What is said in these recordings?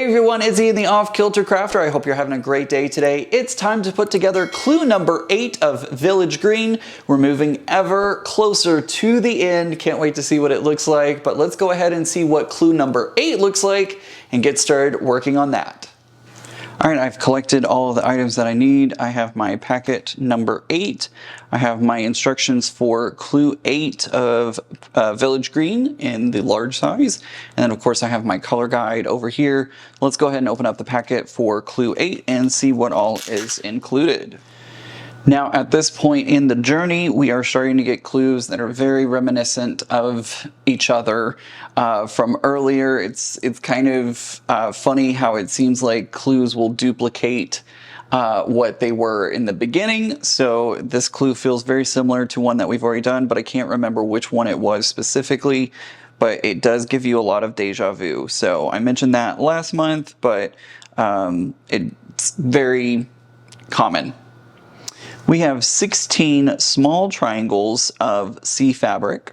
Hey everyone, it's Ian the Off Kilter Crafter. I hope you're having a great day today. It's time to put together clue number 8 of Village Green. We're moving ever closer to the end. Can't wait to see what it looks like, but let's go ahead and see what clue number 8 looks like and get started working on that. All right, I've collected all of the items that I need. I have my packet number 8. I have my instructions for clue 8 of Village Green in the large size. And then of course I have my color guide over here. Let's go ahead and open up the packet for clue 8 and see what all is included. Now at this point in the journey, we are starting to get clues that are very reminiscent of each other from earlier. It's kind of funny how it seems like clues will duplicate what they were in the beginning. So this clue feels very similar to one that we've already done, but I can't remember which one it was specifically, but it does give you a lot of deja vu. So I mentioned that last month, but it's very common. We have 16 small triangles of C fabric.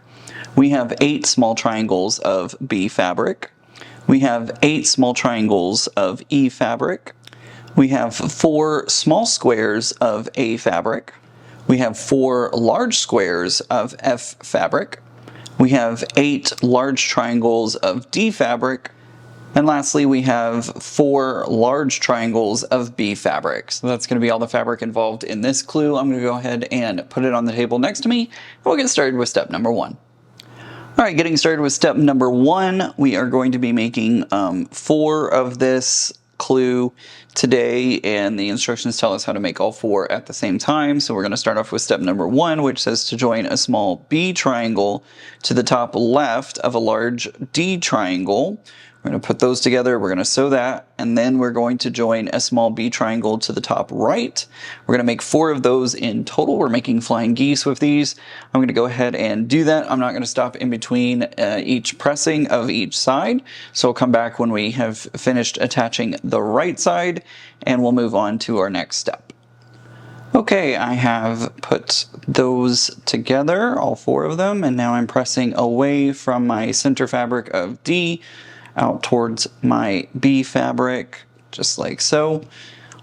We have 8 small triangles of B fabric. We have 8 small triangles of E fabric. We have 4 small squares of A fabric. We have 4 large squares of F fabric. We have 8 large triangles of D fabric. And lastly, we have 4 large triangles of B fabric. So that's going to be all the fabric involved in this clue. I'm going to go ahead and put it on the table next to me. And we'll get started with step number 1. All right, getting started with step number 1, we are going to be making 4 of this clue today, and the instructions tell us how to make all 4 at the same time. So we're going to start off with step number 1, which says to join a small B triangle to the top left of a large D triangle. We're going to put those together, we're going to sew that, and then we're going to join a small B triangle to the top right. We're going to make 4 of those in total. We're making flying geese with these. I'm going to go ahead and do that. I'm not going to stop in between each pressing of each side. So I'll come back when we have finished attaching the right side, and we'll move on to our next step. Okay, I have put those together, all 4 of them, and now I'm pressing away from my center fabric of D out towards my B fabric, just like so.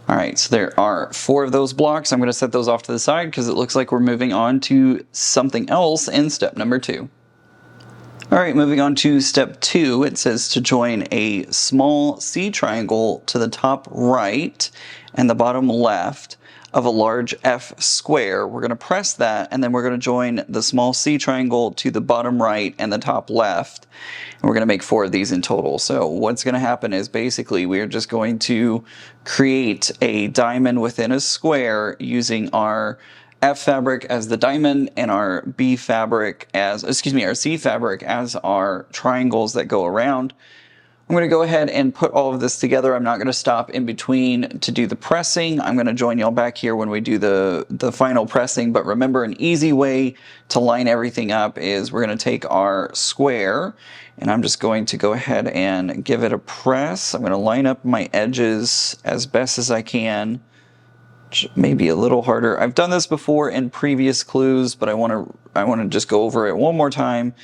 All right, so there are 4 of those blocks. I'm going to set those off to the side because it looks like we're moving on to something else in step number 2. All right, moving on to step 2, it says to join a small C triangle to the top right and the bottom left of a large F square. We're going to press that, and then we're going to join the small C triangle to the bottom right and the top left. And we're going to make 4 of these in total. So what's going to happen is basically we're just going to create a diamond within a square using our F fabric as the diamond and our B fabric as, our C fabric as our triangles that go around. I'm going to go ahead and put all of this together. I'm not going to stop in between to do the pressing. I'm going to join y'all back here when we do the final pressing. But remember, an easy way to line everything up is we're going to take our square, and I'm just going to go ahead and give it a press. I'm going to line up my edges as best as I can. Maybe a little harder. I've done this before in previous clues, but I want to just go over it one more time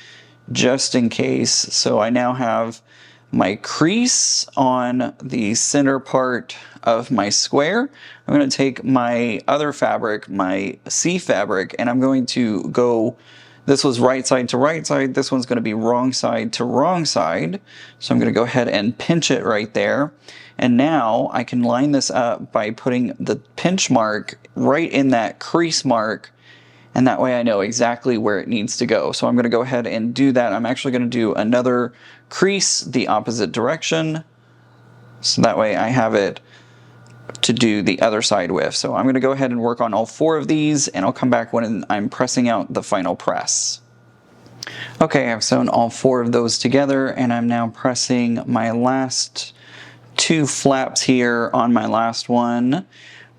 just in case. So I now have my crease on the center part of my square. I'm going to take my other fabric, my C fabric, and I'm going to go, this was right side to right side, this one's going to be wrong side to wrong side. So I'm going to go ahead and pinch it right there. And now I can line this up by putting the pinch mark right in that crease mark, and that way I know exactly where it needs to go. So I'm going to go ahead and do that. I'm actually going to do another crease the opposite direction, so that way I have it to do the other side with. So I'm going to go ahead and work on all 4 of these, and I'll come back when I'm pressing out the final press. Okay, I've sewn all 4 of those together, and I'm now pressing my last 2 flaps here on my last one.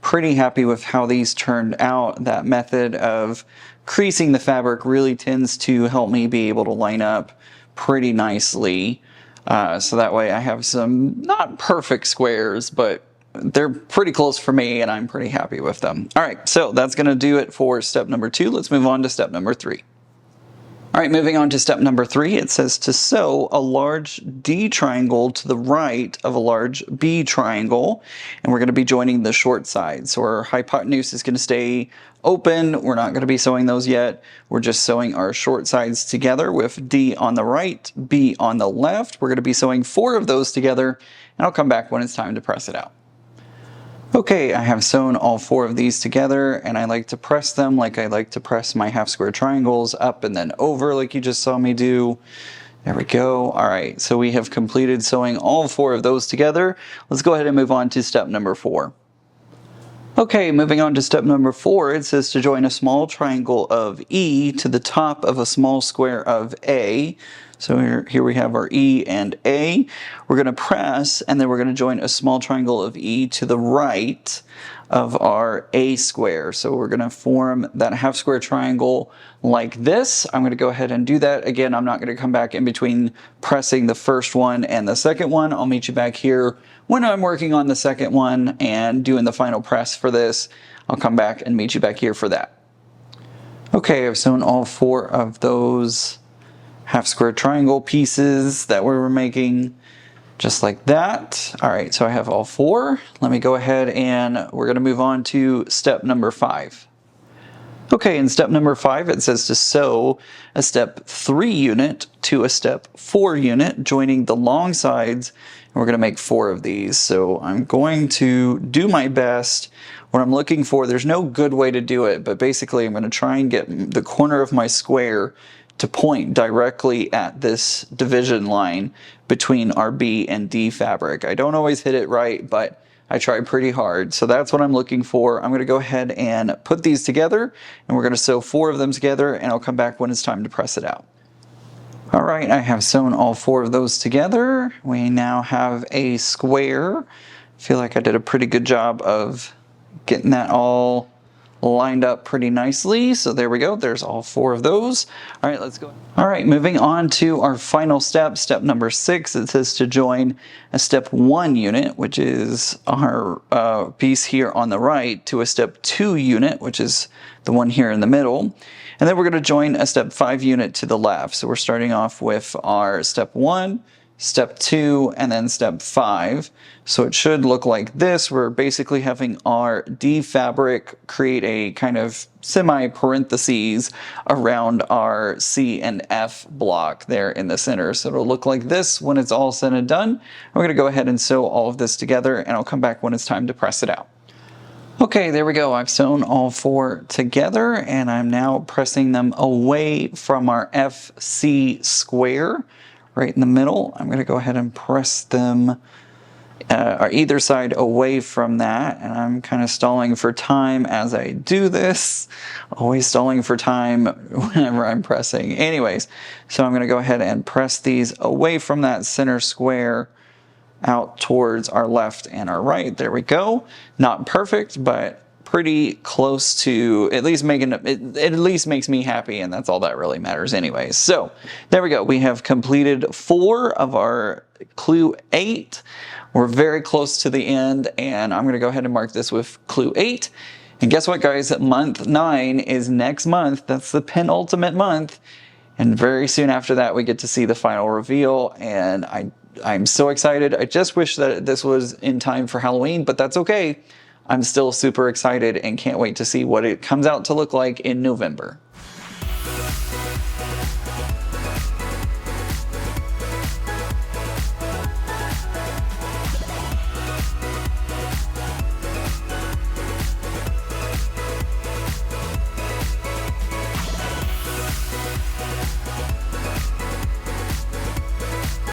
Pretty happy with how these turned out. That method of creasing the fabric really tends to help me be able to line up pretty nicely. So that way I have some not perfect squares, but they're pretty close for me, and I'm pretty happy with them. All right, so that's going to do it for step number 2. Let's move on to step number 3. All right, moving on to step number 3, it says to sew a large D triangle to the right of a large B triangle, and we're going to be joining the short side. So our hypotenuse is going to stay open. We're not going to be sewing those yet. We're just sewing our short sides together with D on the right, B on the left. We're going to be sewing 4 of those together, and I'll come back when it's time to press it out. Okay, I have sewn all 4 of these together, and I like to press them like I like to press my half square triangles up and then over like you just saw me do. There we go. All right, so we have completed sewing all 4 of those together. Let's go ahead and move on to step number 4. Okay, moving on to step number 4, it says to join a small triangle of E to the top of a small square of A. So here we have our E and A. We're going to press, and then we're going to join a small triangle of E to the right of our A square. So we're going to form that half square triangle like this. I'm going to go ahead and do that. Again, I'm not going to come back in between pressing the first one and the second one. I'll meet you back here when I'm working on the second one and doing the final press for this. I'll come back and meet you back here for that. Okay, I've sewn all 4 of those half square triangle pieces that we were making, just like that. All right, so I have all 4. Let me go ahead and we're going to move on to step number 5. Okay, in step number 5, it says to sew a step 3 unit to a step 4 unit, joining the long sides, and we're going to make 4 of these. So I'm going to do my best. What I'm looking for, there's no good way to do it, but basically I'm going to try and get the corner of my square to point directly at this division line between our B and D fabric. I don't always hit it right, but I try pretty hard. So that's what I'm looking for. I'm going to go ahead and put these together, and we're going to sew 4 of them together, and I'll come back when it's time to press it out. All right, I have sewn all 4 of those together. We now have a square. I feel like I did a pretty good job of getting that all lined up pretty nicely. So there we go. There's all 4 of those. All right, let's go. All right, moving on to our final step, step number 6. It says to join a step 1 unit, which is our piece here on the right, to a step 2 unit, which is the one here in the middle. And then we're going to join a step 5 unit to the left. So we're starting off with our step 1, step 2, and then step 5. So it should look like this. We're basically having our D fabric create a kind of semi-parentheses around our C and F block there in the center. So it'll look like this when it's all said and done. We're going to go ahead and sew all of this together, and I'll come back when it's time to press it out. Okay, there we go. I've sewn all 4 together, and I'm now pressing them away from our FC square right in the middle. I'm going to go ahead and press them either side away from that, and I'm kind of stalling for time as I do this. Always stalling for time whenever I'm pressing. Anyways, so I'm going to go ahead and press these away from that center square out towards our left and our right. There we go. Not perfect, but pretty close to at least making it at least makes me happy, and that's all that really matters anyways. So there we go. We have completed 4 of our clue 8. We're very close to the end, and I'm going to go ahead and mark this with clue 8. And guess what, guys? Month 9 is next month. That's the penultimate month, and very soon after that we get to see the final reveal, and I'm so excited. I just wish that this was in time for Halloween, but that's okay. I'm still super excited and can't wait to see what it comes out to look like in November.